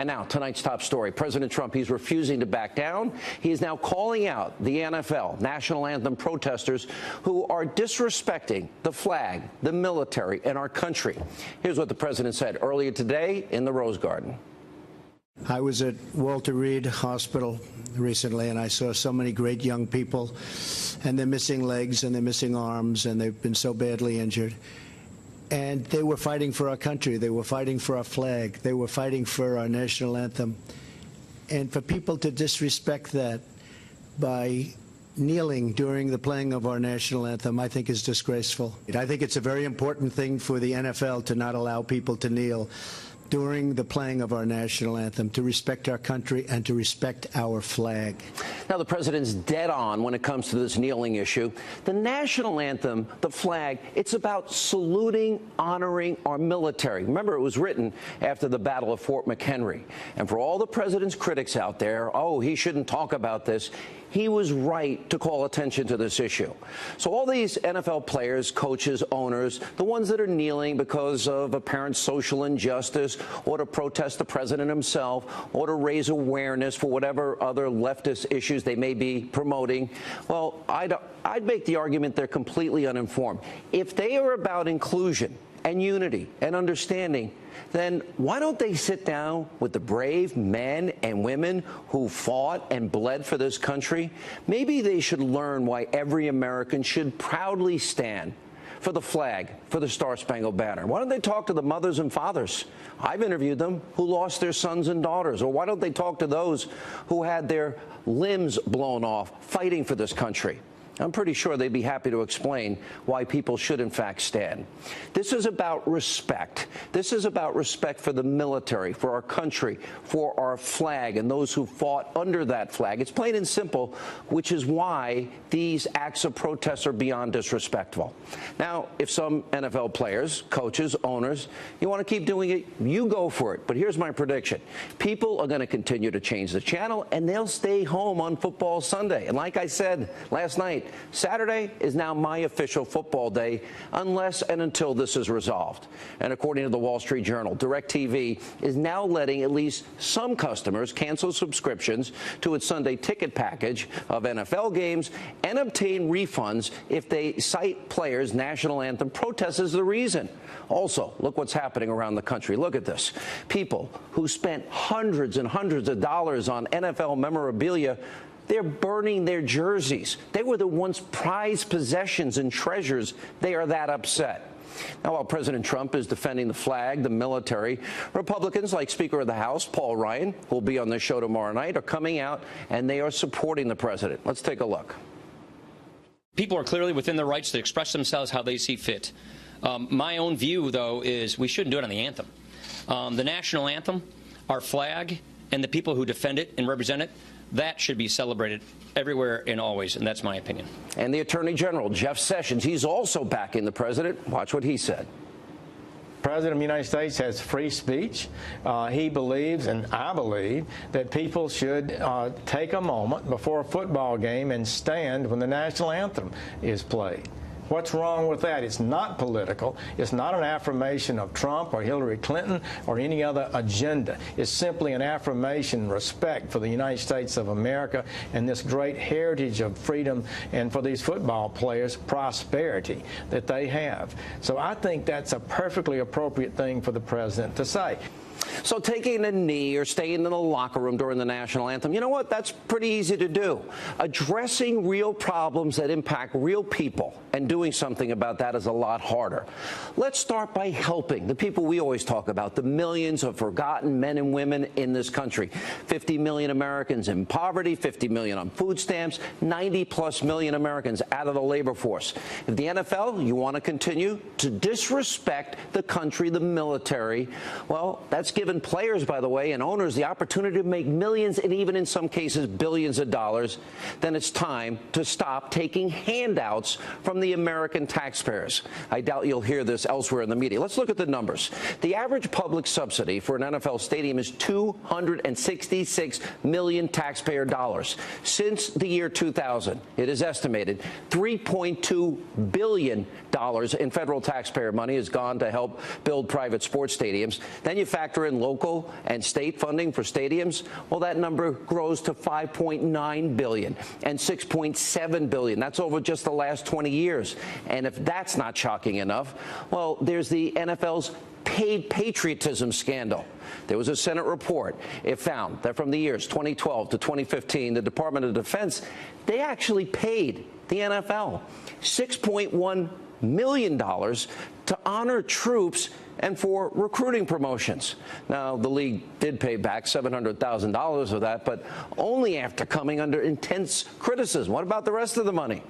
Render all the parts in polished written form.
And now, tonight's top story. President Trump, he's refusing to back down. He is now calling out the NFL, national anthem protesters, who are disrespecting the flag, the military, and our country. Here's what the president said earlier today in the Rose Garden. I was at Walter Reed Hospital recently, and I saw so many great young people, and they're missing legs and they're missing arms, and they've been so badly injured. And they were fighting for our country. They were fighting for our flag. They were fighting for our national anthem. And for people to disrespect that by kneeling during the playing of our national anthem, I think is disgraceful. I think it's a very important thing for the NFL to not allow people to kneel during the playing of our national anthem, to respect our country and to respect our flag. Now, the president's dead on when it comes to this kneeling issue. The national anthem, the flag, it's about saluting, honoring our military. Remember, it was written after the Battle of Fort McHenry. And for all the president's critics out there, oh, he shouldn't talk about this, he was right to call attention to this issue. So all these NFL players, coaches, owners, the ones that are kneeling because of apparent social injustice or to protest the president himself or to raise awareness for whatever other leftist issues they may be promoting, well, I'd make the argument they're completely uninformed. If they are about inclusion and unity and understanding, then why don't they sit down with the brave men and women who fought and bled for this country? Maybe they should learn why every American should proudly stand for the flag, for the Star-Spangled Banner. Why don't they talk to the mothers and fathers? I've interviewed them who lost their sons and daughters. Or why don't they talk to those who had their limbs blown off fighting for this country? I'm pretty sure they'd be happy to explain why people should, in fact, stand. This is about respect. This is about respect for the military, for our country, for our flag, and those who fought under that flag. It's plain and simple, which is why these acts of protest are beyond disrespectful. Now, if some NFL players, coaches, owners, you want to keep doing it, you go for it. But here's my prediction. People are going to continue to change the channel, and they'll stay home on football Sunday. And like I said last night, Saturday is now my official football day unless and until this is resolved. And according to the Wall Street Journal, DirecTV is now letting at least some customers cancel subscriptions to its Sunday ticket package of NFL games and obtain refunds if they cite players' national anthem protests as the reason. Also, look what's happening around the country. Look at this. People who spent hundreds and hundreds of dollars on NFL memorabilia, they're burning their jerseys. They were the once prized possessions and treasures. They are that upset. Now, while President Trump is defending the flag, the military, Republicans like Speaker of the House Paul Ryan, who will be on this show tomorrow night, are coming out and they are supporting the president. Let's take a look. People are clearly within their rights to express themselves how they see fit. My own view, though, is we shouldn't do it on the anthem. The national anthem, our flag, and the people who defend it and represent it, that should be celebrated everywhere and always, and that's my opinion. And the Attorney General, Jeff Sessions, he's also backing the president. Watch what he said. The President of the United States has free speech. He believes, and I believe, that people should take a moment before a football game and stand when the national anthem is played. What's wrong with that? It's not political. It's not an affirmation of Trump or Hillary Clinton or any other agenda. It's simply an affirmation, respect for the United States of America and this great heritage of freedom, and for these football players, prosperity that they have. So I think that's a perfectly appropriate thing for the president to say. So taking a knee or staying in the locker room during the national anthem, you know what? That's pretty easy to do. Addressing real problems that impact real people and doing something about that is a lot harder. Let's start by helping the people we always talk about, the millions of forgotten men and women in this country. 50 million Americans in poverty, 50 million on food stamps, 90+ million Americans out of the labor force. If the NFL, you want to continue to disrespect the country, the military, well, that's given players, by the way, and owners the opportunity to make millions and even in some cases billions of dollars, then it's time to stop taking handouts from the American taxpayers. I doubt you'll hear this elsewhere in the media. Let's look at the numbers. The average public subsidy for an NFL stadium is $266 million taxpayer dollars. Since the year 2000, it is estimated $3.2 billion in federal taxpayer money has gone to help build private sports stadiums. Then you factor in in local and state funding for stadiums, well, that number grows to $5.9 billion and $6.7 billion. That's over just the last 20 years. And if that's not shocking enough, well, there's the NFL's paid patriotism scandal. There was a Senate report. It found that from the years 2012 to 2015, the Department of Defense, they actually paid the NFL $6.1 million to honor troops and for recruiting promotions. Now, the league did pay back $700,000 of that, but only after coming under intense criticism. What about the rest of the money?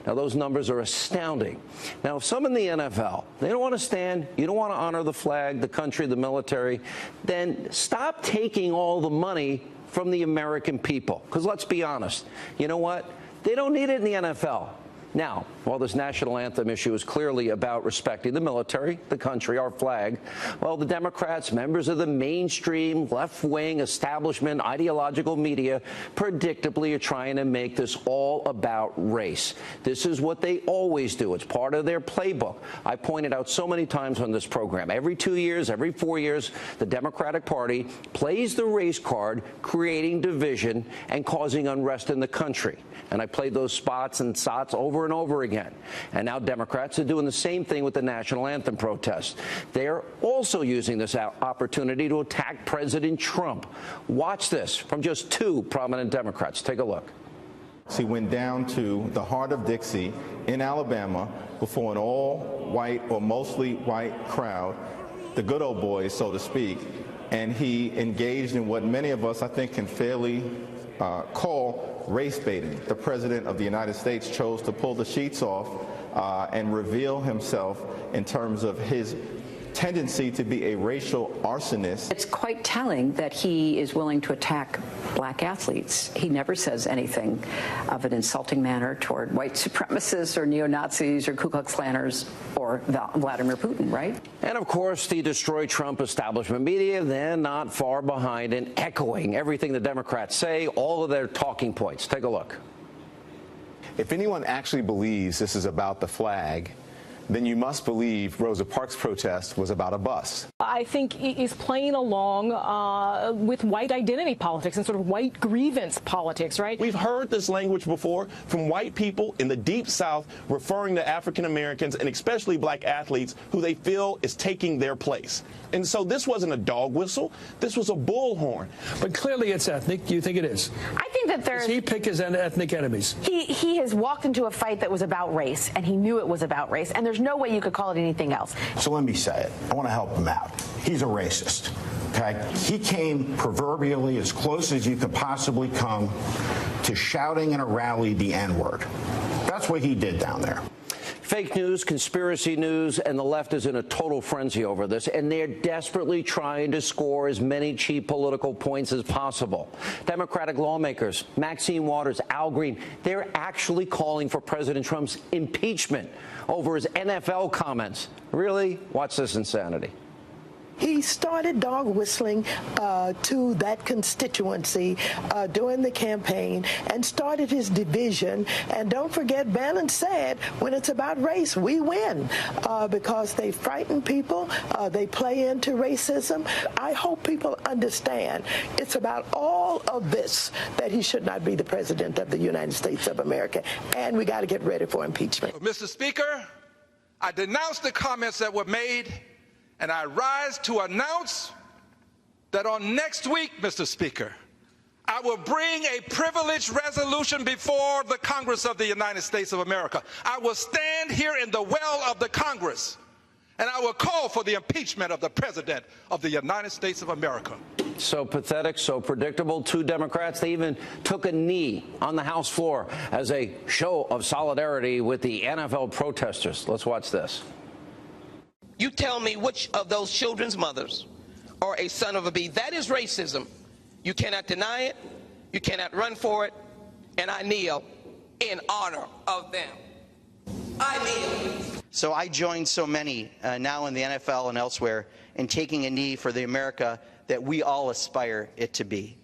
Now, those numbers are astounding. Now, if some in the NFL, they don't want to stand, you don't want to honor the flag, the country, the military, then stop taking all the money from the American people. Because let's be honest, you know what? They don't need it in the NFL. Now, while this national anthem issue is clearly about respecting the military, the country, our flag, well, the Democrats, members of the mainstream, left-wing, establishment, ideological media, predictably are trying to make this all about race. This is what they always do. It's part of their playbook. I pointed out so many times on this program. Every 2 years, every 4 years, the Democratic Party plays the race card, creating division and causing unrest in the country. And I played those spots and sots over and over again. And now Democrats are doing the same thing with the national anthem protests. They're also using this opportunity to attack President Trump. Watch this from just two prominent Democrats. Take a look. He went down to the heart of Dixie in Alabama before an all-white or mostly white crowd, the good old boys, so to speak, and he engaged in what many of us, I think, can fairly call race baiting. The President of the United States chose to pull the sheets off and reveal himself in terms of his tendency to be a racial arsonist. It's quite telling that he is willing to attack black athletes. He never says anything of an insulting manner toward white supremacists or neo-Nazis or Ku Klux Klanners or Vladimir Putin, right? And of course, the Destroy Trump establishment media, they're not far behind in echoing everything the Democrats say, all of their talking points. Take a look. If anyone actually believes this is about the flag, then you must believe Rosa Parks' protest was about a bus. I think is playing along with white identity politics and sort of white grievance politics, right? We've heard this language before from white people in the Deep South referring to African Americans and especially black athletes who they feel is taking their place. And so this wasn't a dog whistle. This was a bullhorn. But clearly it's ethnic. Do you think it is? I think that there's... Does he pick his ethnic enemies? He has walked into a fight that was about race, and he knew it was about race, and there's no way you could call it anything else. So let me say it. I want to help him out. He's a racist. Okay? He came proverbially as close as you could possibly come to shouting in a rally the N-word. That's what he did down there. Fake news, conspiracy news, and the left is in a total frenzy over this, and they're desperately trying to score as many cheap political points as possible. Democratic lawmakers, Maxine Waters, Al Green, they're actually calling for President Trump's impeachment over his NFL comments. Really? Watch this insanity. He started dog whistling to that constituency during the campaign and started his division. And don't forget, Bannon said, when it's about race, we win because they frighten people. They play into racism. I hope people understand it's about all of this that he should not be the president of the United States of America. And we got to get ready for impeachment. Mr. Speaker, I denounce the comments that were made. And I rise to announce that on next week, Mr. Speaker, I will bring a privileged resolution before the Congress of the United States of America. I will stand here in the well of the Congress, and I will call for the impeachment of the President of the United States of America. So pathetic, so predictable. Two Democrats, they even took a knee on the House floor as a show of solidarity with the NFL protesters. Let's watch this. You tell me which of those children's mothers are a son of a bee. That is racism. You cannot deny it. You cannot run for it. And I kneel in honor of them. I kneel. So I join so many now in the NFL and elsewhere in taking a knee for the America that we all aspire it to be.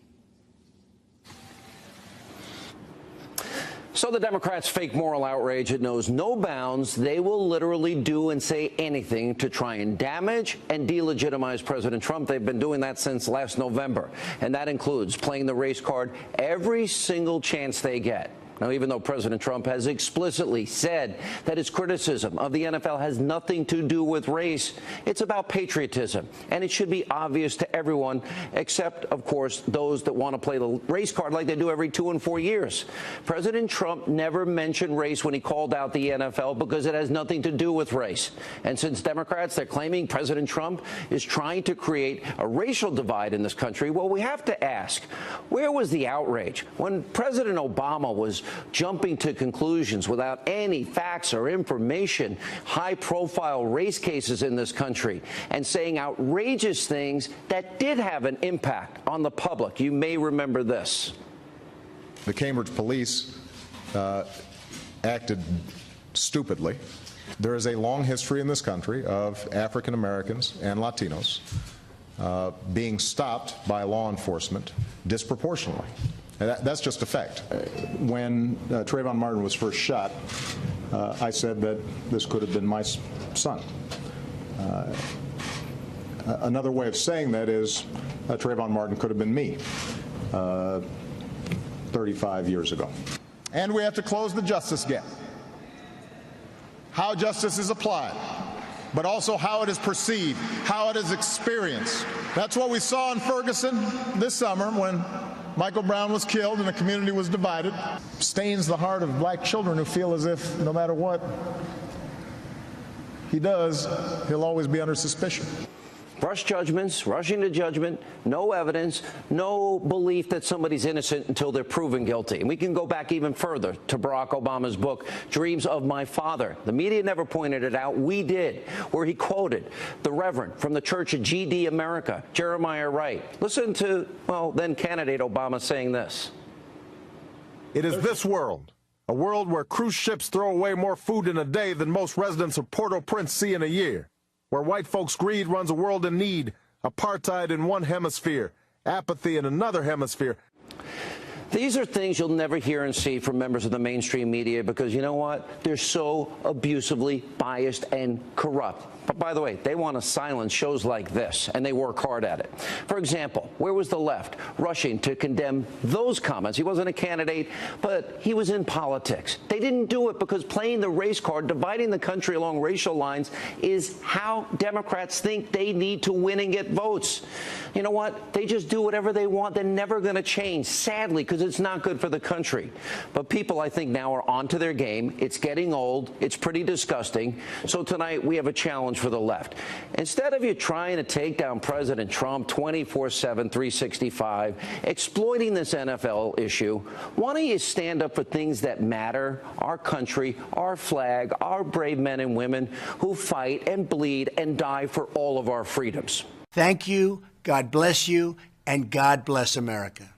So the Democrats' fake moral outrage, it knows no bounds. They will literally do and say anything to try and damage and delegitimize President Trump. They've been doing that since last November, and that includes playing the race card every single chance they get. Now, even though President Trump has explicitly said that his criticism of the NFL has nothing to do with race, it's about patriotism, and it should be obvious to everyone except, of course, those that want to play the race card like they do every 2 and 4 years. President Trump never mentioned race when he called out the NFL because it has nothing to do with race. And since Democrats, they're claiming President Trump is trying to create a racial divide in this country, well, we have to ask, where was the outrage when President Obama was jumping to conclusions without any facts or information, high-profile race cases in this country, and saying outrageous things that did have an impact on the public? You may remember this. The Cambridge police acted stupidly. There is a long history in this country of African Americans and Latinos being stopped by law enforcement disproportionately. That's just a fact. When Trayvon Martin was first shot, I said that this could have been my son. Another way of saying that is Trayvon Martin could have been me 35 years ago. And we have to close the justice gap. How justice is applied, but also how it is perceived, how it is experienced. That's what we saw in Ferguson this summer when Michael Brown was killed and the community was divided. Stains the heart of black children who feel as if no matter what he does, he'll always be under suspicion. Rush judgments, rushing to judgment, no evidence, no belief that somebody's innocent until they're proven guilty. And we can go back even further to Barack Obama's book, Dreams of My Father. The media never pointed it out. We did, where he quoted the Reverend from the Church of GD America, Jeremiah Wright. Listen to, well, then candidate Obama saying this. It is this world, a world where cruise ships throw away more food in a day than most residents of Port-au-Prince see in a year. Where white folks' greed runs a world in need, apartheid in one hemisphere, apathy in another hemisphere. These are things you'll never hear and see from members of the mainstream media because, you know what, they're so abusively biased and corrupt. But by the way, they want to silence shows like this, and they work hard at it. For example, where was the left rushing to condemn those comments? He wasn't a candidate, but he was in politics. They didn't do it because playing the race card, dividing the country along racial lines, is how Democrats think they need to win and get votes. You know what? They just do whatever they want. They're never going to change, sadly, because it's not good for the country. But people, I think, now are onto their game. It's getting old. It's pretty disgusting. So tonight, we have a challenge for the left. Instead of you trying to take down President Trump 24/7, 365, exploiting this NFL issue, why don't you stand up for things that matter, our country, our flag, our brave men and women who fight and bleed and die for all of our freedoms. Thank you, God bless you, and God bless America.